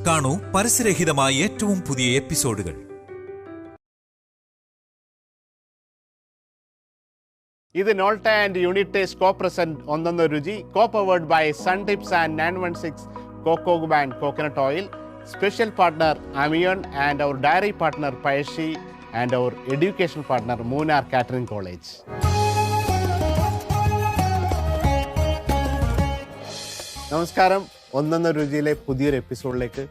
കാണൂ പരസ്യരഹിതമായ ഏറ്റവും പുതിയ എപ്പിസോഡുകൾ. ഇത് നോൾട്ട ആൻഡ് യൂണിറ്റേസ് കോ പ്രസന്റ് ഒന്നൊന്ന് രുചി, co powered by sun tips and 916 coco band coconut oil. Special partner Amiyon and our dairy partner Payashi and our education partner Moonar Catering College. നമസ്കാരം. ഒന്നൊന്ന് രുചിയിലെ പുതിയൊരു എപ്പിസോഡിലേക്ക്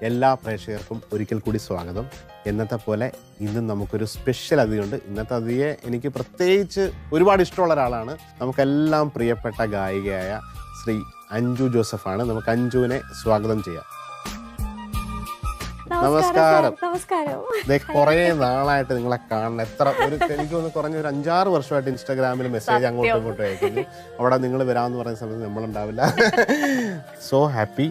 എല്ലാ പ്രേക്ഷകർക്കും ഒരിക്കൽ കൂടി സ്വാഗതം. എന്നത്തെ പോലെ ഇന്നും നമുക്കൊരു സ്പെഷ്യൽ അതിഥിയുണ്ട്. ഇന്നത്തെ അതിഥിയെ എനിക്ക് പ്രത്യേകിച്ച് ഒരുപാട് ഇഷ്ടമുള്ള ഒരാളാണ്. നമുക്കെല്ലാം പ്രിയപ്പെട്ട ഗായികയായ ശ്രീ അഞ്ജു ജോസഫാണ്. നമുക്ക് അഞ്ജുവിനെ സ്വാഗതം ചെയ്യാം. നമസ്കാരം. കുറേ നാളായിട്ട് നിങ്ങളെ കാണണം. എനിക്ക് തോന്നുന്നു കുറഞ്ഞ ഒരു 5-6 വർഷമായിട്ട് ഇൻസ്റ്റാഗ്രാമിൽ മെസ്സേജ് അങ്ങോട്ടും ഇങ്ങോട്ടും അയക്കുന്നു. അവിടെ നിങ്ങൾ വരാമെന്ന് പറയുന്ന സമയത്ത് നമ്മളുണ്ടാവില്ല. So happy.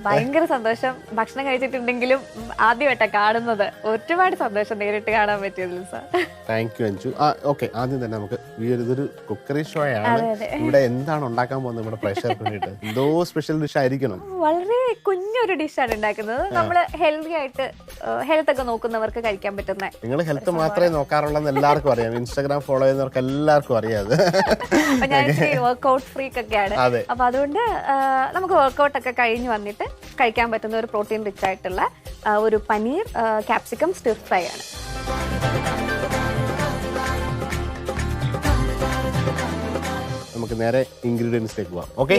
ഭയങ്കര സന്തോഷം. ഭക്ഷണം കഴിച്ചിട്ടുണ്ടെങ്കിലും ആദ്യമായിട്ടാ കാണുന്നത്. ഒരുപാട് സന്തോഷം നേരിട്ട് കാണാൻ പറ്റിയതിൽ sir. Thank you Anju. Okay, ആദ്യം തന്നെ നമുക്ക് ഇതൊരു കുക്കറി ഷോ ആണ്. ഇവിടെ എന്താണ് ഉണ്ടാക്കാൻ പോകുന്നത് നമ്മുടെ പ്രേക്ഷകർക്ക് വേണ്ടിയിട്ട്? എന്തോ സ്പെഷ്യൽ ഡിഷ് ആയിരിക്കണം. വളരെ കുഞ്ഞൊരു ഡിഷാണ് ഉണ്ടാക്കുന്നത്. നമ്മള് ഹെൽത്തി ആയിട്ട് ഹെൽത്ത് ഒക്കെ നോക്കുന്നവർക്ക് കഴിക്കാൻ പറ്റുന്ന. നിങ്ങൾ ഹെൽത്ത് മാത്രമേ നോക്കാറുള്ളൂ എല്ലാവർക്കും അറിയാം. ഇൻസ്റ്റാഗ്രാം ഫോളോ ചെയ്യുന്നവർക്ക് എല്ലാവർക്കും അറിയാം. ഞാൻ വർക്ക്ഔട്ട് ഫ്രീക്ക് ഒക്കെയാണ്. അപ്പൊ അതുകൊണ്ട് നമുക്ക് വർക്ക്ഔട്ട് ഒക്കെ കഴിഞ്ഞ് വന്നിട്ട് കഴിക്കാൻ പറ്റുന്ന ഒരു പ്രോട്ടീൻ റിച്ച് ആയിട്ടുള്ള ഒരു പനീർ ക്യാപ്സിക്കം സ്റ്റിർ ഫ്രൈ ആണ്. നമുക്ക് നേരെ ഇൻഗ്രീഡിയൻസിലേക്ക് പോവാം. ഓക്കെ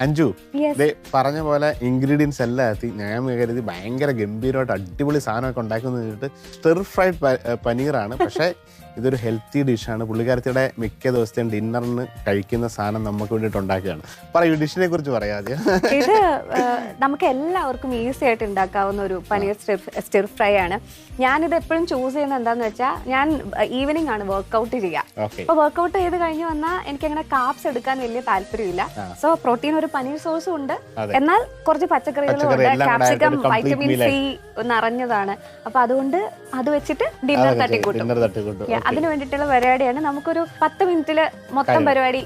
അഞ്ജു, പറഞ്ഞ പോലെ ഇൻഗ്രീഡിയൻസ് എല്ലാം എത്തി. ഞാൻ കരുതി ഭയങ്കര ഗംഭീരമായിട്ട് അടിപൊളി സാധനമൊക്കെ ഉണ്ടാക്കുന്ന കഴിഞ്ഞിട്ട് സ്റ്റിർ ഫ്രൈഡ് പനീറാണ്. പക്ഷേ ഇതൊരു ഹെൽത്തി ഡിഷാണ്. പുള്ളിക്കാരത്തിയുടെ മിക്ക ദിവസത്തെയും ഡിന്നറിന് കഴിക്കുന്ന സാധനം നമുക്ക് വേണ്ടിയിട്ട് ഉണ്ടാക്കുകയാണ്. പറയൂ, ഡിഷിനെ കുറിച്ച് പറയാതെ. ഇത് നമുക്ക് എല്ലാവർക്കും ഈസി ആയിട്ട് ഉണ്ടാക്കാവുന്ന ഒരു പനീർ സ്റ്റിർ ഫ്രൈ ആണ്. ഞാനിത് എപ്പോഴും ചൂസ് ചെയ്യുന്നത് എന്താന്ന് വെച്ചാൽ, ഞാൻ ഈവനിങ് ആണ് വർക്ക്ഔട്ട് ചെയ്യുക. അപ്പൊ വർക്ക്ഔട്ട് ചെയ്ത് കഴിഞ്ഞ് വന്നാൽ എനിക്ക് അങ്ങനെ കാർബ്സ് എടുക്കാൻ വലിയ താല്പര്യമില്ല. സോ പ്രോട്ടീൻ ഒരു പനീർ സോഴ്സും ഉണ്ട്, എന്നാൽ കുറച്ച് പച്ചക്കറികളും ഉണ്ട്. ക്യാപ്സിക്കം വൈറ്റമിൻ സി നിറഞ്ഞതാണ്. അപ്പൊ അതുകൊണ്ട് അത് വെച്ചിട്ട് ഡിന്നർ തട്ടിക്കൂട്ടും. അതിന് വേണ്ടിയിട്ടുള്ള പരിപാടിയാണ്. നമുക്കൊരു 10 മിനിറ്റില് മൊത്തം പരിപാടി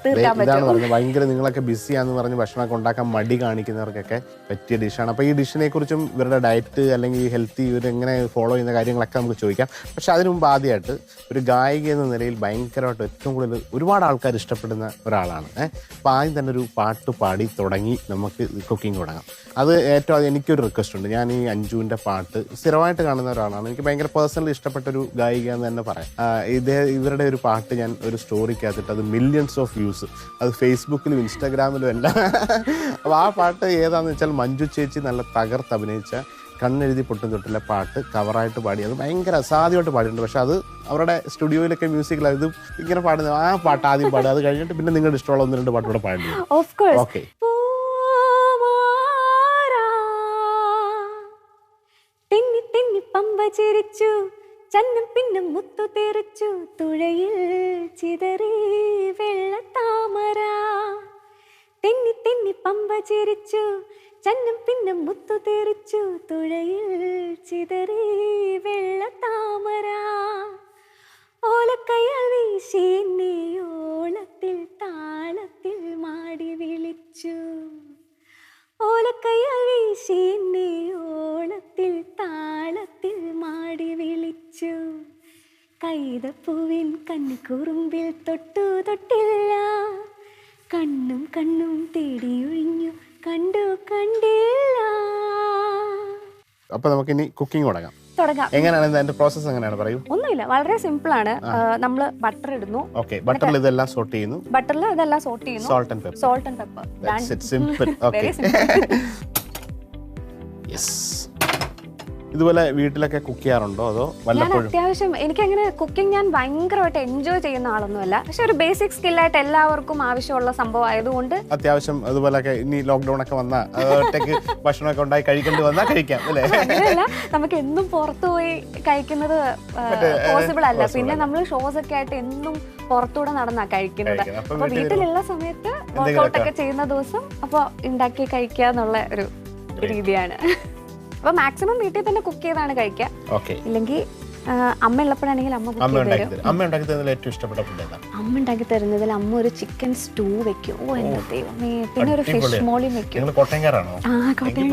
തീർക്കാൻ പറ്റും. ഭയങ്കര നിങ്ങളൊക്കെ ബിസിയാന്ന് പറഞ്ഞ് ഭക്ഷണമൊക്കെ ഉണ്ടാക്കാൻ മടി കാണിക്കുന്നവർക്കൊക്കെ പറ്റിയ ഡിഷാണ്. അപ്പോൾ ഈ ഡിഷിനെ കുറിച്ചും ഇവരുടെ ഡയറ്റ് അല്ലെങ്കിൽ ഈ ഹെൽത്തി ഇവരെങ്ങനെ ഫോളോ ചെയ്യുന്ന കാര്യങ്ങളൊക്കെ നമുക്ക് ചോദിക്കാം. പക്ഷെ അതിനു മുമ്പ് ആദ്യമായിട്ട് ഒരു ഗായിക എന്ന നിലയിൽ ഭയങ്കരമായിട്ട് ഏറ്റവും കൂടുതൽ ഒരുപാട് ആൾക്കാർ ഇഷ്ടപ്പെടുന്ന ഒരാളാണ്. അപ്പോൾ ആദ്യം തന്നെ ഒരു പാട്ട് പാടി തുടങ്ങി നമുക്ക് കുക്കിംഗ് തുടങ്ങാം. അത് ഏറ്റവും എനിക്കൊരു റിക്വസ്റ്റ് ഉണ്ട്. ഞാൻ ഈ അഞ്ജുവിൻ്റെ പാട്ട് സ്ഥിരമായിട്ട് കാണുന്ന ഒരാളാണ്. എനിക്ക് ഭയങ്കര പേഴ്സണലി ഇഷ്ടപ്പെട്ടൊരു ഗായിക എന്ന് തന്നെ പറയാം. ഇവരുടെ ഒരു പാട്ട് ഞാൻ ഒരു സ്റ്റോറിക്കകത്തിട്ട് അത് മില്യൺസ് ഓഫ് വ്യൂസ്, അത് ഫേസ്ബുക്കിലും ഇൻസ്റ്റാഗ്രാമിലും എല്ലാം. അപ്പോൾ ആ പാട്ട് ഏതാണെന്ന് വെച്ചാൽ മഞ്ജു ചേച്ചി നല്ല തകർത്ത് അഭിനയിച്ച കണ്ണെഴുതി പൊട്ടും തൊട്ടിലെ പാട്ട് കവറായിട്ട് പാടി. അത് ഭയങ്കര അസാധ്യമായിട്ട് പാടിയിട്ടുണ്ട്. പക്ഷെ അത് അവരുടെ സ്റ്റുഡിയോയിലൊക്കെ മ്യൂസിക്കിൽ ഇത് ഇങ്ങനെ പാടുന്നത്. ആ പാട്ട് ആദ്യം പാടുക, അത് കഴിഞ്ഞിട്ട് പിന്നെ നിങ്ങളുടെ ഇഷ്ടമുള്ള 1-2 പാട്ട് കൂടെ പാടി. ഓക്കെ. ചിരിച്ചു ചന്നം പിന്നും മുത്തു തെറിച്ചു തുഴയിൽ ചിതറി വെള്ളത്താമര. തെന്നി തെന്നി പമ്പ ചിരിച്ചു ചന്നം പിന്നും മുത്തു തെറിച്ചു തുഴയിൽ ചിതറി വെള്ളത്താമര. ഓലക്കയ്യാൽ വീശി നീ ഓളത്തിൽ താളത്തിൽ മാടി വിളിച്ചു. ഓലക്കയ്യാൽ വീശി നീ ഓളത്തിൽ താളത്തിൽ മാടി വിളിച്ചു. കൈതപ്പൂവിൻ കന്നിക്കുറുമ്പിൽ തൊട്ടു തൊട്ടില്ല. കണ്ണും കണ്ണും തേടിയൊഴിഞ്ഞു കണ്ടു കണ്ടില്ല. അപ്പൊ നമുക്കിനി കുക്കിംഗ് തുടങ്ങാം. എങ്ങനെയാണ് അതിന്റെ പ്രോസസ്? എങ്ങനെയാണ് പറയൂ. ഒന്നുമില്ല, വളരെ സിമ്പിൾ ആണ്. നമ്മൾ ബട്ടർ ഇടുന്നു. ഓക്കെ, ബട്ടറിൽ ഇതെല്ലാം സോട്ട് ചെയ്യുന്നു. Salt and pepper. That's it, simple. Okay. Yes. ഇതുപോലെ വീട്ടിലൊക്കെ കുക്ക് ചെയ്യാറുണ്ടോ അതോ വല്ലപ്പോഴും? അത്യാവശ്യം എനിക്കങ്ങനെ കുക്കിംഗ് ഞാൻ ഭയങ്കരമായിട്ട് എൻജോയ് ചെയ്യുന്ന ആളൊന്നുമല്ല. പക്ഷെ ഒരു ബേസിക് സ്കില്ലായിട്ട് എല്ലാവർക്കും ആവശ്യമുള്ള സംഭവം ആയതുകൊണ്ട് അത്യാവശ്യം അതുപോലെയൊക്കെ ഇനി ലോക്ക്ഡൌൺ ഒക്കെ വന്നാൽ ഒറ്റയ്ക്ക് ഭക്ഷണമൊക്കെ ഉണ്ടായി കഴിക്കേണ്ടി വന്നാൽ കഴിക്കാം അല്ലേ? അങ്ങനെയല്ല, നമുക്ക് എന്നും പുറത്തു പോയി കഴിക്കുന്നത് പോസിബിൾ അല്ല. പിന്നെ നമ്മൾ ഷോസ് ഒക്കെ ആയിട്ട് എന്നും പുറത്തൂടെ നടന്നാ കഴിക്കുന്നത്. അപ്പൊ വീട്ടിലുള്ള സമയത്ത് വർക്ക്ഔട്ട് ഒക്കെ ചെയ്യുന്ന ദിവസം അപ്പൊ ഉണ്ടാക്കി കഴിക്കുക എന്നുള്ള ഒരു രീതിയാണ്. അപ്പൊ മാക്സിമം വീട്ടിൽ തന്നെ കുക്ക് ചെയ്താണ് കഴിക്കുക. ഇല്ലെങ്കിൽ അമ്മ ഉള്ളപ്പോഴാണെങ്കിൽ അമ്മ കുക്ക് ചെയ്ത് തരും. അമ്മ ഉണ്ടാക്കി തരുന്നതിൽ ഏറ്റവും ഇഷ്ടപ്പെട്ട ഫുഡ് ഏതാണ്? അമ്മ ഉണ്ടാക്കി തരുന്നതിൽ അമ്മ ഒരു ചിക്കൻ സ്റ്റൂ വെക്കും. ഓ എന്റെ ദൈവമേ. പിന്നെ ഒരു ഫിഷ് മോളി വെക്കും. കോട്ടയംകാരാണോ? ആ കോട്ടയം.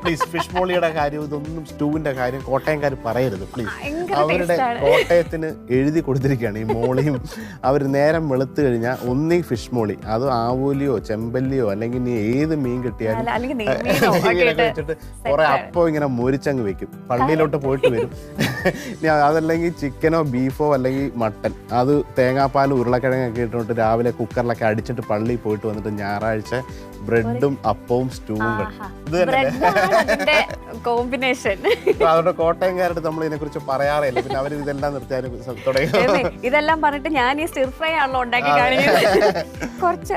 പ്ലീസ് ഫിഷ് മോളിയുടെ കാര്യം ഇതൊന്നും സ്റ്റൂവിന്റെ കാര്യം കോട്ടയംകാർ പറയരുത് പ്ലീസ്. ഭയങ്കര അവരുടെ taste ആണ്. കോട്ടയത്തിന് എഴുതി കൊടുത്തിരിക്കുകയാണ് ഈ മോളിയും. അവർ നേരം വെളുത്ത് കഴിഞ്ഞാൽ ഒന്നീ ഫിഷ് മോളി, അത് ആവൂലിയോ ചെമ്പല്ലിയോ അല്ലെങ്കിൽ നീ ഏത് മീൻ കിട്ടിയാലും അല്ലെങ്കിൽ നെയ്മീനോ ഒക്കെ ഇട്ട് വെച്ചിട്ട് കുറെ അപ്പം ഇങ്ങനെ മൊരിച്ചങ്ങ് വെക്കും. പള്ളിയിലോട്ട് പോയിട്ട് വരും. അതല്ലെങ്കിൽ ചിക്കനോ ബീഫോ അല്ലെങ്കിൽ മട്ടൻ, അത് തേങ്ങാപ്പാലും ഉരുളക്കിഴങ്ങൊക്കെ ഇട്ടുകൊണ്ട് രാവിലെ കുക്കറിലൊക്കെ അടിച്ചിട്ട് പള്ളിയിൽ പോയിട്ട് വന്നിട്ട് ഞായറാഴ്ച ബ്രെഡും അപ്പവും സ്റ്റൂവും ഇത് തന്നെ. കോമ്പിനേഷൻ. അതുകൊണ്ട് കോട്ടയംകാരുടെ നമ്മൾ ഇതിനെ കുറിച്ച് പറയാറില്ല. പിന്നെ അവർ ഇതെല്ലാം നിർത്തിയാലും തുടങ്ങി. ഇതെല്ലാം പറഞ്ഞിട്ട് ഞാൻ ഈ സ്റ്റിർ ഫ്രൈ ആണല്ലോ ഉണ്ടാക്കി കാണിക്കുന്നത്. കുറച്ച്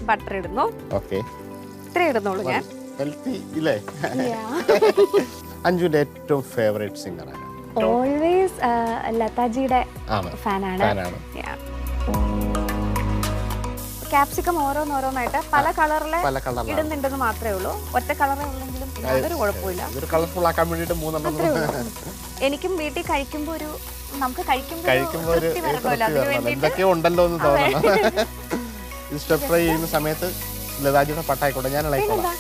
ബട്ടർ ഇടുന്നു. ഓക്കെ, ഇത്ര ഇടുന്നുള്ളൂ ഞാൻ. ഹെൽത്തി ഇല്ലേ? അഞ്ജുവിന്റെ ഏറ്റവും ഫേവറേറ്റ് സിംഗർ ആണ്? ഓൾവേസ് ലതാജിയുടെ ഫാനാണ്. ക്യാപ്സിക്കം ഓരോന്നോരോന്നായിട്ട് പല കളറിലെ ഇടുന്നുണ്ടെന്ന് മാത്രമേ ഉള്ളൂ. ഒറ്റ കളറേ ഉള്ളെങ്കിലും യാതൊരു കുഴപ്പമില്ല. എനിക്കും വീട്ടിൽ കഴിക്കുമ്പോ ഒരു നമുക്ക് കഴിക്കുമ്പോ എന്തൊക്കെയോ ഉണ്ടല്ലോ എന്ന് തോന്നണം. ഇത് സ്റ്റെപ്പ് ഫ്രൈ ചെയ്യുന്ന സമയത്ത് ലതാജിയുടെ പട്ടായിക്കോട്ടെ, ഞാൻ ഇളയിക്കോളാം.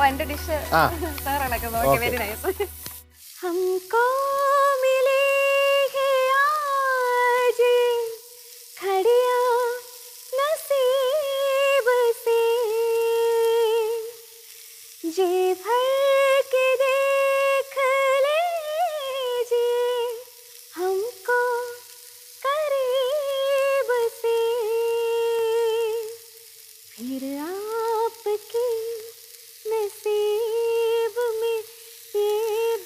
എന്റെ ഡിഷ് സാർ ഇളക്കുന്നു. Very nice. हमको मिली है आज घड़ियां नसीब से, जी भर के देख लीजिए हमको करीब से, फिर आपकी नसीब में ये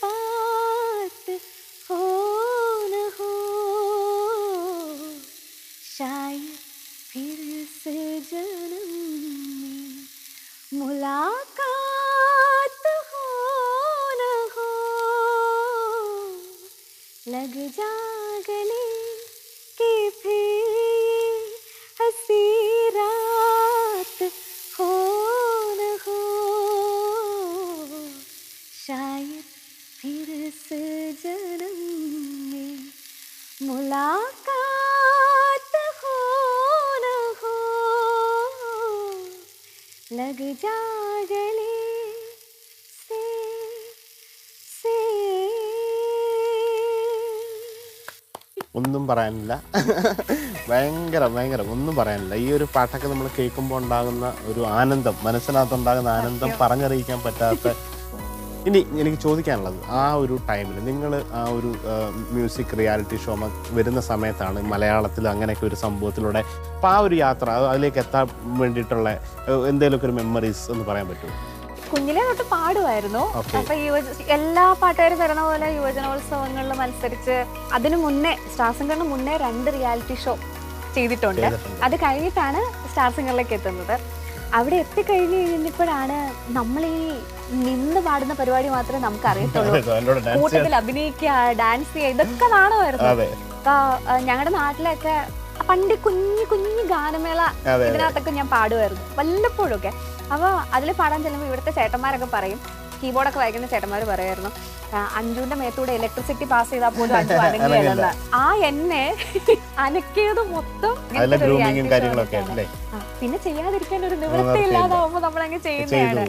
बात हो न हो, शायद फिर से जन्म में मुलाकात हो न हो, लग जा गले कि फिर हंसी रात हो न हो, शायद फिर से जन्म में मुलाकात हो न हो, लग जा गले से ഒന്നും പറയാനില്ല. ഭയങ്കര ഒന്നും പറയാനില്ല. ഈ ഒരു പാട്ടൊക്കെ നമ്മൾ കേൾക്കുമ്പോൾ ഉണ്ടാകുന്ന ഒരു ആനന്ദം, മനസ്സിനകത്തുണ്ടാകുന്ന ആനന്ദം പറഞ്ഞറിയിക്കാൻ പറ്റാത്ത. ഇനി എനിക്ക് ചോദിക്കാനുള്ളത്, ആ ഒരു ടൈമിൽ നിങ്ങൾ ആ ഒരു മ്യൂസിക് റിയാലിറ്റി ഷോ വരുന്ന സമയത്താണ് മലയാളത്തിൽ അങ്ങനെയൊക്കെ ഒരു സംഭവത്തിലൂടെ, അപ്പോൾ ആ ഒരു യാത്ര അതിലേക്ക് എത്താൻ വേണ്ടിയിട്ടുള്ള എന്തെങ്കിലുമൊക്കെ ഒരു മെമ്മറീസ് എന്ന് പറയാൻ പറ്റുമോ? കുഞ്ഞിലെ തൊട്ട് പാടുമായിരുന്നു. അപ്പൊ എല്ലാ പാട്ടുകാരും വരുന്ന പോലെ യുവജനോത്സവങ്ങളിൽ മത്സരിച്ച് അതിനു മുന്നേ സ്റ്റാർ സിംഗറിന് മുന്നേ 2 റിയാലിറ്റി ഷോ ചെയ്തിട്ടുണ്ട്. അത് കഴിഞ്ഞിട്ടാണ് സ്റ്റാർ സിംഗറിലേക്ക് എത്തുന്നത്. അവിടെ എത്തിക്കഴിഞ്ഞ് കഴിഞ്ഞപ്പോഴാണ് നമ്മൾ ഈ നിന്ന് പാടുന്ന പരിപാടി മാത്രമേ നമുക്ക് അറിയത്തുള്ളൂ. കൂട്ടത്തിൽ അഭിനയിക്കുക, ഡാൻസ് ചെയ്യുക, ഇതൊക്കെ നാണമായിരുന്നു. അപ്പൊ ഞങ്ങളുടെ നാട്ടിലൊക്കെ പണ്ട് കുഞ്ഞു ഗാനമേള ഇതിനകത്തൊക്കെ ഞാൻ പാടുമായിരുന്നു വല്ലപ്പോഴും ഒക്കെ. അപ്പൊ അതിൽ പാടാൻ ചെല്ലുമ്പോൾ ഇവിടുത്തെ ചേട്ടന്മാരൊക്കെ പറയും, കീബോർഡൊക്കെ വായിക്കുന്ന ചേട്ടന്മാർ പറയായിരുന്നു, അഞ്ജുവിന്റെ മേത്തൂടെ ഇലക്ട്രിസിറ്റി പാസ് ചെയ്താൽ പോലും അഞ്ജു അനങ്ങിയല്ല. ആ എന്നെ അനക്കിയത് മൊത്തം പിന്നെ ചെയ്യാതിരിക്കാൻ ഒരു നിവൃത്തി ഇല്ലാതാവുമ്പോ നമ്മളങ്ങ് ചെയ്യുന്നതാണ്.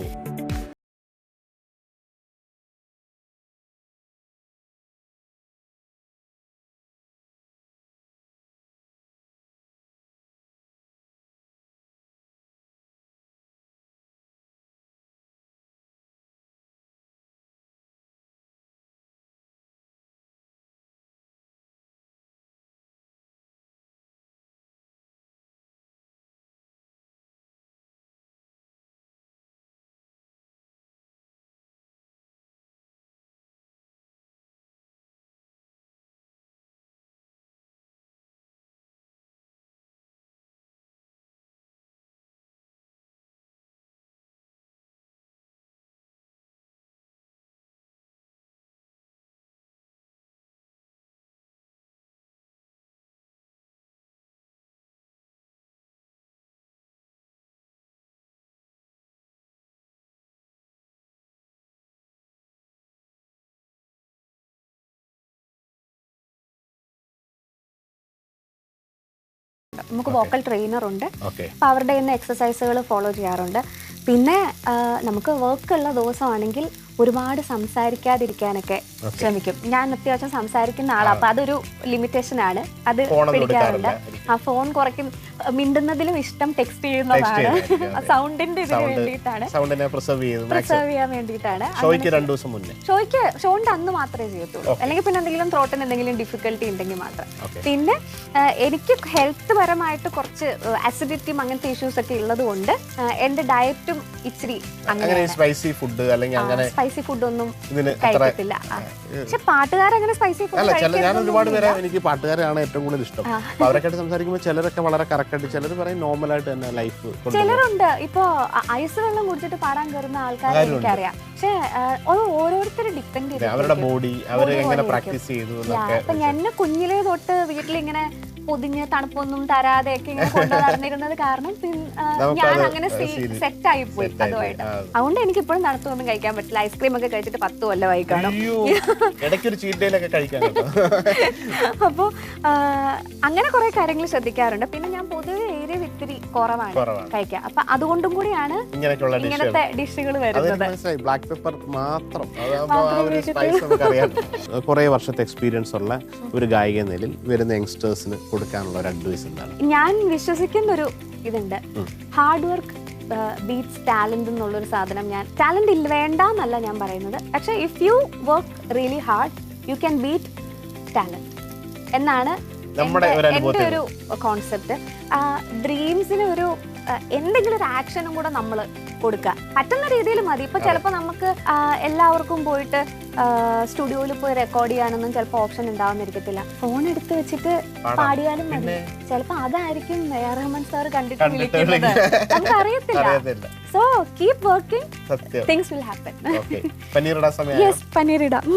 നമുക്ക് വോക്കൽ ട്രെയിനർ ഉണ്ട്. ഓക്കെ. അപ്പോൾ അവരുടെ ഇന്ന് എക്സസൈസുകൾ ഫോളോ ചെയ്യാറുണ്ട്. പിന്നെ നമുക്ക് വർക്കുള്ള ദിവസമാണെങ്കിൽ ഒരുപാട് സംസാരിക്കാതിരിക്കാനൊക്കെ ശ്രമിക്കും. ഞാൻ അത്യാവശ്യം സംസാരിക്കുന്ന ആളാണ്, അപ്പൊ അതൊരു ലിമിറ്റേഷൻ ആണ്, അത് പിടിക്കാറുണ്ട്. ആ ഫോൺ കുറയ്ക്കും. മിണ്ടുന്നതിലും ഇഷ്ടം ടെക്സ്റ്റ് ചെയ്യുന്നതാണ്, സൗണ്ടിന്റെ ഇതിന് വേണ്ടിയിട്ടാണ്, പ്രിസർവ് ചെയ്യാൻ വേണ്ടിയിട്ടാണ്. ഷോന്റെ അന്ന് മാത്രമേ ചെയ്യത്തുള്ളൂ, അല്ലെങ്കിൽ പിന്നെ എന്തെങ്കിലും ത്രോട്ടിന് എന്തെങ്കിലും ഡിഫിക്കൽട്ടി ഉണ്ടെങ്കിൽ മാത്രം. പിന്നെ എനിക്ക് ഹെൽത്ത് പരമായിട്ട് കുറച്ച് അസിഡിറ്റിയും അങ്ങനത്തെ ഇഷ്യൂസ് ഒക്കെ ഉള്ളത് കൊണ്ട് എന്റെ ഡയറ്റും ഇച്ചിരി അങ്ങനെ സ്പൈസി ഫുഡ് സ്പൈസി ഫുഡ് ഒന്നും കഴിക്കത്തില്ല. പക്ഷെ പാട്ടുകാരങ്ങനെ സ്പൈസി ഫുഡ് ഞാൻ ഒരുപാട് പേരെ എനിക്ക് പാട്ടുകാരാണ് ഏറ്റവും കൂടുതൽ ഇഷ്ടം. അവരൊക്കെ സംസാരിക്കുമ്പോൾ ചിലരൊക്കെ വളരെ കറക്റ്റ് ആയിട്ട്, ചിലർ പറയും നോർമലായിട്ട് തന്നെ ലൈഫ്. ചിലരുണ്ട് ഇപ്പൊ ഐസ് വെള്ളം കുടിച്ചിട്ട് പാടാൻ കയറുന്ന ആൾക്കാരെ എനിക്കറിയാം. പക്ഷെ ഓരോരുത്തരും ഡിപ്പെൻഡ് ചെയ്ത് അവരുടെ ബോഡി അവര് എങ്ങനെ പ്രാക്ടീസ് ചെയ്തു. അപ്പൊ ഞാൻ കുഞ്ഞിലേ തൊട്ട് വീട്ടിലിങ്ങനെ പൊതിഞ്ഞ് തണുപ്പൊന്നും തരാതെയൊക്കെ ഇങ്ങനെ കൊണ്ടു നടന്നിരുന്നത് കാരണം ഞാൻ അങ്ങനെ സെറ്റ് ആയി പോയി അതുമായിട്ട്. അതുകൊണ്ട് എനിക്ക് ഇപ്പോഴും തണുത്തൊന്നും കഴിക്കാൻ പറ്റില്ല. ഐസ്ക്രീം ഒക്കെ കഴിച്ചിട്ട് 10 കൊല്ലമായി കാണും. അപ്പൊ അങ്ങനെ കുറെ കാര്യങ്ങൾ ശ്രദ്ധിക്കാറുണ്ട്. പിന്നെ ഞാൻ പൊതുവെ ഏരിയ ഇത്തിരി കുറവാണ് കഴിക്കാം. അപ്പൊ അതുകൊണ്ടും കൂടിയാണ് ഇങ്ങനത്തെ ഡിഷുകൾ വരുന്നത്. ബ്ലാക്ക് പെപ്പർ മാത്രം കുറെ വർഷത്തെ എക്സ്പീരിയൻസ് ഉള്ള ഒരു ഗായിക നിലയിൽ വരുന്ന യങ്സ്റ്റേഴ്സിന് കൊടുക്കാനുള്ള ഒരു അഡ്വൈസ് എന്താണ്? ഞാൻ വിശ്വസിക്കുന്ന ഒരു ഇതുണ്ട്, ഹാർഡ് വർക്ക് ബീറ്റ്സ് ടാലന്റ് എന്നുള്ളൊരു സാധനം. ഞാൻ ടാലന്റ് വേണ്ടെന്നല്ല ഞാൻ പറയുന്നത്, പക്ഷെ if you work really hard you can beat talent എന്നാണ് എൻ്റെ ഒരു കോൺസെപ്റ്റ്. ഡ്രീംസിന് ഒരു എന്തെങ്കിലും ഒരു ആക്ഷനും കൂടെ നമ്മൾ കൊടുക്കുക, പറ്റുന്ന രീതിയിൽ മതി. ഇപ്പൊ ചിലപ്പോൾ നമുക്ക് എല്ലാവർക്കും പോയിട്ട് സ്റ്റുഡിയോയിൽ പോയി റെക്കോർഡ് ചെയ്യാനൊന്നും ചിലപ്പോൾ ഓപ്ഷൻ ഉണ്ടാവുന്നിരിക്കത്തില്ല. ഫോൺ എടുത്ത് വെച്ചിട്ട് പാടിയാലും മതി. ചിലപ്പോൾ അതായിരിക്കും എ.ആർ. റഹ്മാൻ സാർ കണ്ടിട്ട് വിളിക്കുന്നത്, നമുക്ക് അറിയത്തില്ല. So keep working, things will happen. Yes, പനീറിടാം.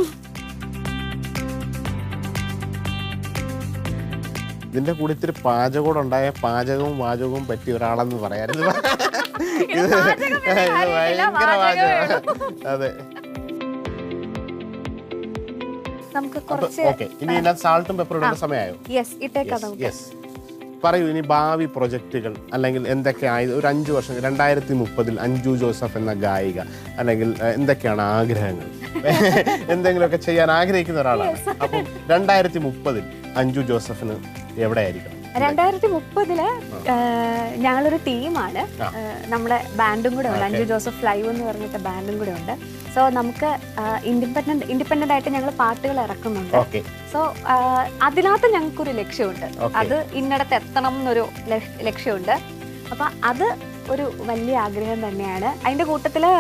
ഇതിന്റെ കൂടെ ഇത്തിരി പാചകം ഉണ്ടായ പാചകവും വാചകവും പറ്റിയ ഒരാളെന്ന് പറയാറുണ്ട്. ഭയങ്കര പാചകം. അതെ. ഇനി സാൾട്ടും പെപ്പറും ഇടേണ്ട സമയമായോ? പറയൂ, ഇനി ഭാവി പ്രൊജക്ടുകൾ അല്ലെങ്കിൽ എന്തൊക്കെയായത് ഒരു 5 വർഷം 2030 അഞ്ജു ജോസഫ് എന്ന ഗായിക അല്ലെങ്കിൽ എന്തൊക്കെയാണ് ആഗ്രഹങ്ങൾ? എന്തെങ്കിലുമൊക്കെ ചെയ്യാൻ ആഗ്രഹിക്കുന്ന ഒരാളാണ്. അപ്പം 2030 അഞ്ജു ജോസഫിന് എവിടെയായിരിക്കണം? 2030 ഞങ്ങളൊരു ടീമാണ്, നമ്മുടെ ബാൻഡും കൂടെ ഉണ്ട്, അഞ്ജു ജോസഫ് ലൈവ് എന്ന് പറഞ്ഞിട്ട് ബാൻഡും കൂടെ ഉണ്ട്. സോ നമുക്ക് ഇൻഡിപെൻഡന്റ് ആയിട്ട് ഞങ്ങൾ പാട്ടുകൾ ഇറക്കുന്നുണ്ട്. സോ അതിനകത്ത് ഞങ്ങൾക്കൊരു ലക്ഷ്യമുണ്ട്, അത് ഇന്നടത്ത് എത്തണം എന്നൊരു ലക്ഷ്യമുണ്ട്. അപ്പൊ അത് ഒരു വലിയ ആഗ്രഹം തന്നെയാണ്. അതിന്റെ കൂട്ടത്തില്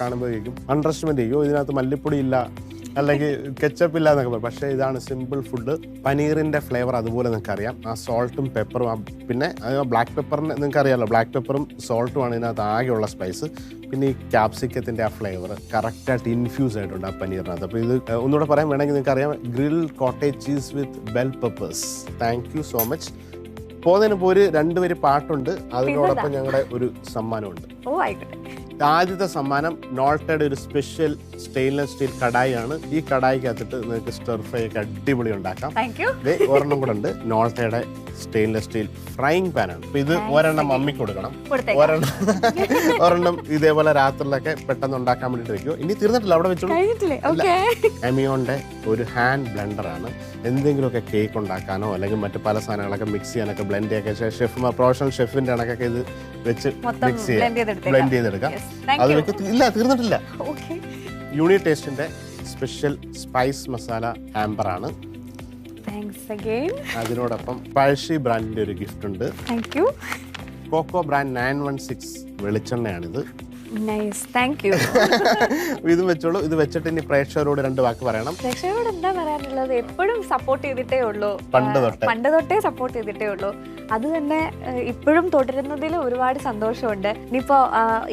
കാണുമ്പോഴേക്കും അണ്ടർസ്റ്റിമേറ്റ് ചെയ്യും, ഇതിനകത്ത് മല്ലിപ്പൊടി ഇല്ല അല്ലെങ്കിൽ കെച്ചപ്പ് ഇല്ല എന്നൊക്കെ പറയും. പക്ഷേ ഇതാണ് സിമ്പിൾ ഫുഡ്. പനീറിൻ്റെ ഫ്ലേവർ അതുപോലെ നിങ്ങൾക്ക് അറിയാം, ആ സോൾട്ടും പെപ്പറും. പിന്നെ ബ്ലാക്ക് പെപ്പറിന് നിങ്ങൾക്ക് അറിയാമല്ലോ, ബ്ലാക്ക് പെപ്പറും സോൾട്ടുമാണ് ഇതിനകത്ത് ആകെയുള്ള സ്പൈസ്. പിന്നെ ഈ ക്യാപ്സിക്കത്തിൻ്റെ ആ ഫ്ലേവർ കറക്റ്റായിട്ട് ഇൻഫ്യൂസ് ആയിട്ടുണ്ട് ആ പനീറിനകത്ത്. അപ്പോൾ ഇത് ഒന്നുകൂടെ പറയാൻ വേണമെങ്കിൽ നിങ്ങൾക്ക് അറിയാം, grill cottage cheese with bell peppers. Thank you so much. പോകുന്നതിന് മുമ്പ് ഒരു 2 വരി പാട്ടുണ്ട്, അതിനോടൊപ്പം ഞങ്ങളുടെ ഒരു സമ്മാനമുണ്ട്. ഓ ആയിക്കോട്ടെ. ആദ്യത്തെ സമ്മാനം നോൾട്ടയുടെ ഒരു സ്പെഷ്യൽ സ്റ്റെയിൻലെസ് സ്റ്റീൽ കടായിയാണ്. ഈ കടായിക്കകത്തിട്ട് നിങ്ങൾക്ക് സ്റ്റിർ ഫ്രൈ ഒക്കെ അടിപൊളി ഉണ്ടാക്കാം. ഒരെണ്ണം കൂടെ ഉണ്ട്, നോൾട്ടയുടെ സ്റ്റെയിൻലെസ് സ്റ്റീൽ ഫ്രൈയിങ് പാൻ ആണ്. ഇത് ഒരെണ്ണം മമ്മിക്ക് കൊടുക്കണം, ഒരെണ്ണം ഇതേപോലെ രാത്രിയിലൊക്കെ പെട്ടെന്ന് ഉണ്ടാക്കാൻ വേണ്ടിട്ട് വെക്കും. ഇനി തീർന്നിട്ടില്ല, അവിടെ വെച്ചോളൂ. എമിയോന്റെ ഒരു ഹാൻഡ് ബ്ലെൻഡർ ആണ്. എന്തെങ്കിലുമൊക്കെ കേക്ക് ഉണ്ടാക്കാനോ അല്ലെങ്കിൽ മറ്റു പല സാധനങ്ങളൊക്കെ മിക്സ് ചെയ്യാനൊക്കെ ബ്ലെൻഡ് ചെയ്യാൻ ഷെഫ് പ്രൊഫഷണൽ ഷെഫിന്റെ കണക്കൊക്കെ ഇത് വെച്ച് മിക്സ് ചെയ്യാം, ബ്ലെൻഡ് ചെയ്തെടുക്കാം. അത് ഇല്ല, തീർന്നിട്ടില്ല. യൂണി ടേസ്റ്റിന്റെ സ്പെഷ്യൽ സ്പൈസ് മസാല ആംബർ ആണ്. അതിനോടൊപ്പം പഴശ്ശി ബ്രാൻഡിന്റെ ഒരു ഗിഫ്റ്റ് ഉണ്ട്. കോക്കോ ബ്രാൻഡ് 916 വെളിച്ചെണ്ണയാണിത്. ഇത് വെച്ചോളൂ. ഇത് വെച്ചിട്ട് ഇനി പ്രേക്ഷകരോട് 2 വാക്ക് പറയണം. പ്രേക്ഷകരോട് എന്താ പറയാനുള്ളത്? എപ്പോഴും സപ്പോർട്ട് ചെയ്തിട്ടേ ഉള്ളൂ, പണ്ട് തൊട്ടേ സപ്പോർട്ട് ചെയ്തിട്ടേ ഉള്ളൂ. അത് തന്നെ ഇപ്പോഴും തുടരുന്നതിൽ ഒരുപാട് സന്തോഷമുണ്ട്. ഇനിയിപ്പോ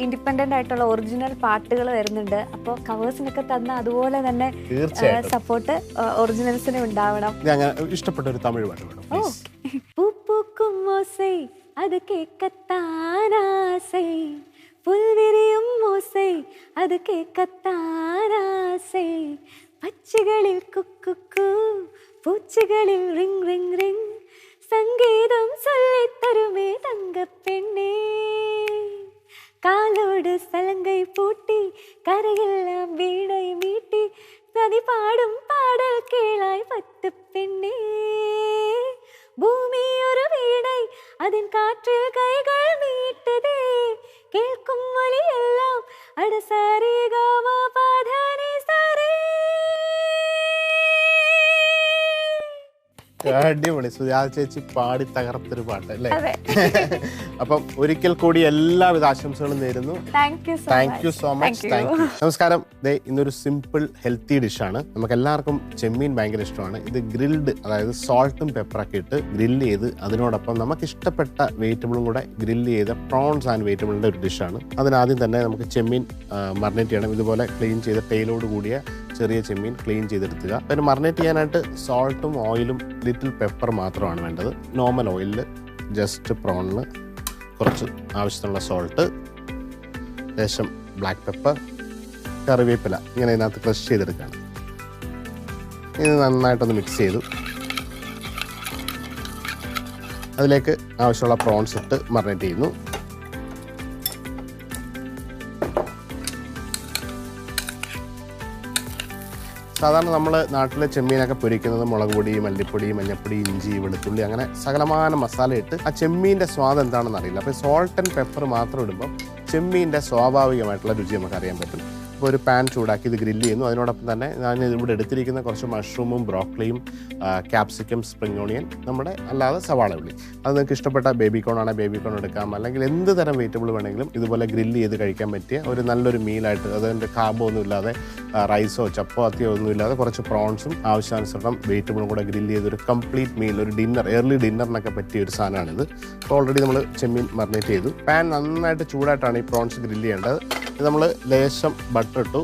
ഇൻഡിപെൻഡന്റ് ആയിട്ടുള്ള ഒറിജിനൽ പാട്ടുകൾ വരുന്നുണ്ട്. അപ്പോൾ കവേഴ്സിനൊക്കെ തന്ന അതുപോലെ തന്നെ സപ്പോർട്ട് ഒറിജിനൽസിന് ഉണ്ടാവണം. ഇഷ്ടപ്പെട്ട ഒരു തമിഴ് പാട്ട് വേണം. അത് കേക്കത്താനാസൈ പുൽവിരിയും ഓസൈ അത് കേക്കത്താനാസൈ പച്ചകളിൽ കുക്കുക്കു പൂച്ചകളിൽ റിങ് റിങ് റിങ് സംഗീതം சொல்லித்தருமே തങ്കപ്പെണ്ണേ കാലോട് സലങ്കை പൂട്ടി കരയെല്ലാം വീണை மீட்டி നദി പാടും പാടൽ കേളായി പത്ത് പെണ്ണേ ഭൂമി ഒരു വീണை അതിൻ കാற்றிൽ കൈകൾ மீட்டுதே കേൾക്കും ഒലിയെല്ലാം അടസാരി ഗാമ പാധാനി സാരേ. അടിപൊളി. സുജാത ചേച്ചി പാടി തകർത്തൊരു പാട്ട് അല്ലേ? അപ്പം ഒരിക്കൽ കൂടി എല്ലാവിധ ആശംസകളും നേരുന്നു. Thank you so much. നമസ്കാരം. ഇന്നൊരു സിമ്പിൾ ഹെൽത്തി ഡിഷാണ്. നമുക്ക് എല്ലാവർക്കും ചെമ്മീൻ ഭയങ്കര ഇഷ്ടമാണ്. ഇത് ഗ്രിൽഡ്, അതായത് സോൾട്ടും പെപ്പറൊക്കെ ഇട്ട് ഗ്രില്ല് ചെയ്ത് അതിനോടൊപ്പം നമുക്ക് ഇഷ്ടപ്പെട്ട വെജിറ്റബിളും കൂടെ ഗ്രില്ല് ചെയ്ത പ്രോൺസ് ആൻഡ് വെജിറ്റബിളിന്റെ ഒരു ഡിഷാണ്. അതിനാദ്യം തന്നെ നമുക്ക് ചെമ്മീൻ മറിനേറ്റ് ചെയ്യണം. ഇതുപോലെ ക്ലീൻ ചെയ്ത ടേലോട് കൂടിയ ചെറിയ ചെമ്മീൻ ക്ലീൻ ചെയ്തെടുക്കുക. അതിന് മറിനേറ്റ് ചെയ്യാനായിട്ട് സോൾട്ടും ഓയിലും ലിറ്റിൽ പെപ്പർ മാത്രമാണ് വേണ്ടത്. നോർമൽ ഓയിലിൽ ജസ്റ്റ് പ്രോണിന് കുറച്ച് ആവശ്യത്തിനുള്ള സോൾട്ട്, ലേശം ബ്ലാക്ക് പെപ്പർ, കറിവേപ്പില ഇങ്ങനെ ഇതിനകത്ത് ക്രഷ് ചെയ്തെടുക്കുകയാണ്. ഇത് നന്നായിട്ടൊന്ന് മിക്സ് ചെയ്തു അതിലേക്ക് ആവശ്യമുള്ള പ്രോൺസ് ഇട്ട് മറിനേറ്റ് ചെയ്യുന്നു. സാധാരണ നമ്മൾ നാട്ടിലെ ചെമ്മീനൊക്കെ പൊരിക്കുന്നത് മുളക് പൊടി, മല്ലിപ്പൊടി, മഞ്ഞപ്പൊടി, ഇഞ്ചി, വെളുത്തുള്ളി അങ്ങനെ സകലമാന മസാല ഇട്ട് ആ ചെമ്മീൻ്റെ സ്വാദ് എന്താണെന്ന് അറിയില്ല. അപ്പോൾ സോൾട്ട് ആൻഡ് പെപ്പർ മാത്രം ഇടുമ്പോൾ ചെമ്മീൻ്റെ സ്വാഭാവികമായിട്ടുള്ള രുചി നമുക്ക് അറിയാൻ പറ്റും. ഇപ്പോൾ ഒരു പാൻ ചൂടാക്കി ഇത് ഗ്രില്ല് ചെയ്യുന്നു. അതിനോടൊപ്പം തന്നെ ഞാൻ ഇവിടെ എടുത്തിരിക്കുന്ന കുറച്ച് മഷ്റൂമും ബ്രോക്കലിയും ക്യാപ്സിക്കം, സ്പ്രിംഗ് ഓണിയൻ, നമ്മുടെ അല്ലാതെ സവാള ഉള്ളി. അത് നിങ്ങൾക്ക് ഇഷ്ടപ്പെട്ട ബേബി കോൺ ആണെങ്കിൽ ബേബി കോൺ എടുക്കാം, അല്ലെങ്കിൽ എന്ത് തരം വെജിറ്റബിൾ വേണമെങ്കിലും ഇതുപോലെ ഗ്രില്ല് ചെയ്ത് കഴിക്കാൻ പറ്റിയ ഒരു നല്ലൊരു മീലായിട്ട്, അതിൻ്റെ കാർബോ ഒന്നും ഇല്ലാതെ റൈസോ ചപ്പാത്തിയോ ഒന്നും ഇല്ലാതെ കുറച്ച് പ്രോൺസും ആവശ്യാനുസരണം വെജിറ്റബിളും കൂടെ ഗ്രില്ല് ചെയ്തൊരു കംപ്ലീറ്റ് മീൽ, ഒരു ഡിന്നർ, ഏർലി ഡിന്നറിനൊക്കെ പറ്റിയ ഒരു സാധനമാണിത്. അപ്പോൾ ഓൾറെഡി നമ്മൾ ചെമ്മീൻ മറിനേറ്റ് ചെയ്തു. പാൻ നന്നായിട്ട് ചൂടായിട്ടാണ് ഈ പ്രോൺസ് ഗ്രില്ല് ചെയ്യേണ്ടത്. ഇത് നമ്മൾ ലേശം ബട്ടർ ഇട്ടു.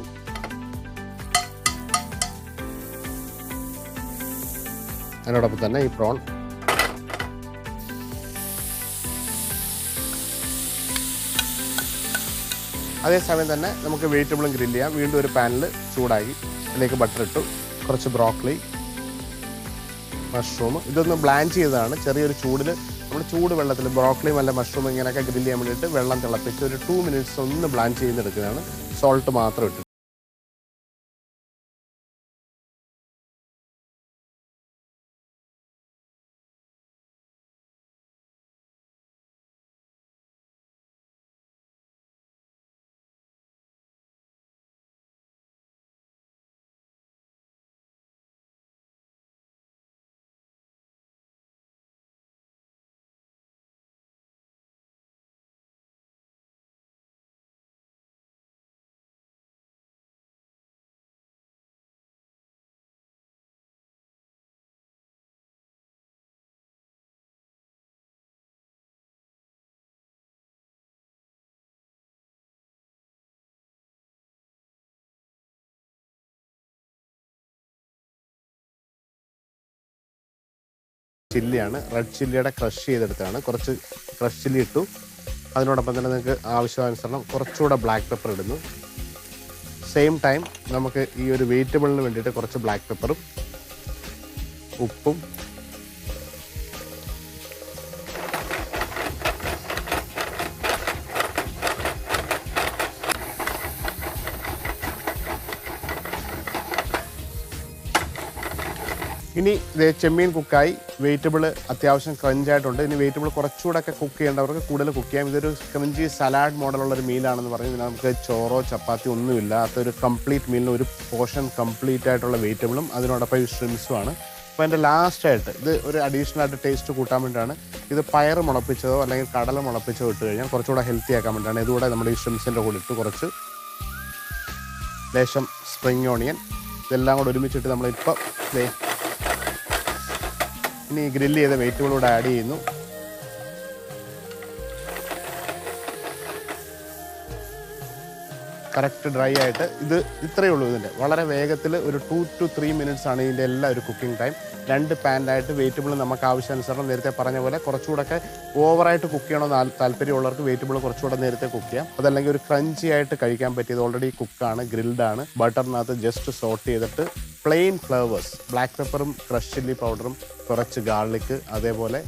അതിനോടൊപ്പം തന്നെ ഈ പ്രോൺ അതേസമയം തന്നെ നമുക്ക് വെജിറ്റബിളും ഗ്രില്ല് ചെയ്യാം. വീണ്ടും ഒരു പാനിൽ ചൂടാക്കി അതിലേക്ക് ബട്ടർ ഇട്ടു, കുറച്ച് ബ്രോക്കലി, മഷ്റൂം, ഇതൊന്ന് ബ്ലാൻഡ് ചെയ്തതാണ്. ചെറിയൊരു ചൂടിൽ നമ്മൾ ചൂട് വെള്ളത്തിൽ ബ്രോക്കലിയും അല്ല മഷ്റൂം ഇങ്ങനെയൊക്കെ ഗ്രില്ല് ചെയ്യാൻ വേണ്ടിയിട്ട് വെള്ളം തിളപ്പിച്ച് ഒരു 2 മിനിറ്റ്സ് ഒന്ന് ബ്ലാൻഡ് ചെയ്തെടുക്കുന്നതാണ്. സോൾട്ട് മാത്രം ഇട്ട് ചില്ലിയാണ്. Red ചില്ലിയുടെ crush ചെയ്തെടുത്താണ്. കുറച്ച് ക്രഷ് ചില്ലി ഇട്ടു. അതിനോടൊപ്പം തന്നെ നിങ്ങൾക്ക് ആവശ്യാനുസരണം കുറച്ചുകൂടെ ബ്ലാക്ക് പെപ്പർ ഇടുന്നു. സെയിം ടൈം നമുക്ക് ഈ ഒരു വെജിറ്റബിളിന് വേണ്ടിയിട്ട് കുറച്ച് ബ്ലാക്ക് പെപ്പറും ഉപ്പും ഇനി ചെമ്മീൻ കുക്കായി. വെജിറ്റബിൾ അത്യാവശ്യം ക്രഞ്ചായിട്ടുണ്ട്. ഇനി വെജിറ്റബിൾ കുറച്ചുകൂടെ ഒക്കെ കുക്ക് ചെയ്യേണ്ടവർക്ക് കൂടുതൽ കുക്ക് ചെയ്യാം. ഇതൊരു ക്രഞ്ചി സലാഡ് മോഡലുള്ളൊരു മീലാണെന്ന് പറഞ്ഞ് നമുക്ക് ചോറോ ചപ്പാത്തി ഒന്നുമില്ലാത്തൊരു കംപ്ലീറ്റ് മീലിന് ഒരു പോർഷൻ കംപ്ലീറ്റ് ആയിട്ടുള്ള വെജിറ്റബിളും അതിനോടൊപ്പം ഈ ഷ്രിംസുമാണ്. അപ്പോൾ അതിൻ്റെ ലാസ്റ്റായിട്ട് ഇത് ഒരു അഡീഷണൽ ആയിട്ട് ടേസ്റ്റ് കൂട്ടാൻ വേണ്ടിയിട്ടാണ്. ഇത് പയർ മുളപ്പിച്ചതോ അല്ലെങ്കിൽ കടല മുളപ്പിച്ചതോ ഇട്ട് കഴിഞ്ഞാൽ കുറച്ചുകൂടെ ഹെൽത്തി ആക്കാൻ വേണ്ടിയിട്ടാണ്. ഇതുകൂടെ നമ്മുടെ ഈ ഷ്രിംസിൻ്റെ കൂടെ ഇട്ട് കുറച്ച് ലേശം സ്പ്രിങ് ഓണിയൻ ഇതെല്ലാം കൂടെ ഒരുമിച്ചിട്ട് നമ്മളിപ്പോൾ ഇനി ഗ്രില്ല് ചെയ്ത വെജിറ്റബിളൂടെ ആഡ് ചെയ്യുന്നു. കറക്റ്റ് ഡ്രൈ ആയിട്ട് ഇത് ഇത്രയേ ഉള്ളൂ. ഇതിൻ്റെ വളരെ വേഗത്തിൽ ഒരു 2 to 3 minutes ആണ് ഇതിൻ്റെ എല്ലാ ഒരു കുക്കിംഗ് ടൈം. 2 പാനിലായിട്ട് വെജിറ്റബിൾ നമുക്ക് ആവശ്യാനുസരണം നേരത്തെ പറഞ്ഞ പോലെ കുറച്ചുകൂടെ ഓവറായിട്ട് കുക്ക് ചെയ്യണമെന്ന് താല്പര്യമുള്ളവർക്ക് വെജിറ്റബിൾ കുറച്ചുകൂടെ നേരത്തെ കുക്ക് ചെയ്യാം. അതല്ലെങ്കിൽ ഒരു ക്രഞ്ചി ആയിട്ട് കഴിക്കാൻ പറ്റിയത് ഓൾറെഡി കുക്കാണ്, ഗ്രിൽഡാണ്. ബട്ടറിനകത്ത് ജസ്റ്റ് സോട്ട് ചെയ്തിട്ട് പ്ലെയിൻ ഫ്ലേവേഴ്സ് ബ്ലാക്ക് പെപ്പറും ക്രഷ് ചില്ലി പൗഡറും കുറച്ച് ഗാർലിക്ക് അതേപോലെ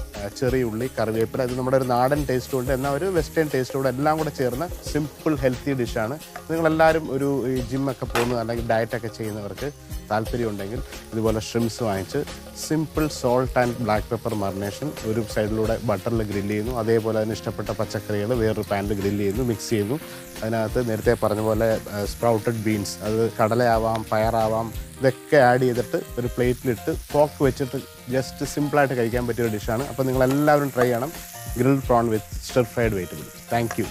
ചെറിയ ഉള്ളി കറിവേപ്പില ഇത് നമ്മുടെ ഒരു നാടൻ ടേസ്റ്റും ഉണ്ട് എന്നാൽ ഒരു വെസ്റ്റേൺ ടേസ്റ്റും കൂടെ എല്ലാം കൂടെ ചേർന്ന സിമ്പിൾ ഹെൽത്തി ഡിഷാണ്. നിങ്ങളെല്ലാവരും ഒരു ജിമ്മൊക്കെ പോകുന്ന അല്ലെങ്കിൽ ഡയറ്റൊക്കെ ചെയ്യുന്നവർക്ക് താല്പര്യമുണ്ടെങ്കിൽ ഇതുപോലെ ഷ്രിംസ് വാങ്ങിച്ച് simple salt and black pepper marination ഒരു സൈഡിലൂടെ ബട്ടറിൽ ഗ്രില്ല് ചെയ്യുന്നു. അതേപോലെ അതിന് ഇഷ്ടപ്പെട്ട പച്ചക്കറികൾ വേറൊരു പാനിൽ ഗ്രില്ല് ചെയ്യുന്നു, മിക്സ് ചെയ്യുന്നു. അതിനകത്ത് നേരത്തെ പറഞ്ഞ പോലെ സ്പ്രൗട്ടഡ് ബീൻസ് അത് കടലയാവാം പയറാവാം ഇതൊക്കെ ആഡ് ചെയ്തിട്ട് ഒരു പ്ലേറ്റിലിട്ട് ഫോക്ക് വെച്ചിട്ട് ജസ്റ്റ് സിമ്പിളായിട്ട് കഴിക്കാൻ പറ്റിയ ഒരു ഡിഷാണ്. അപ്പോൾ നിങ്ങളെല്ലാവരും ട്രൈ ചെയ്യണം grilled prawn with stir fried vegetables. Thank U.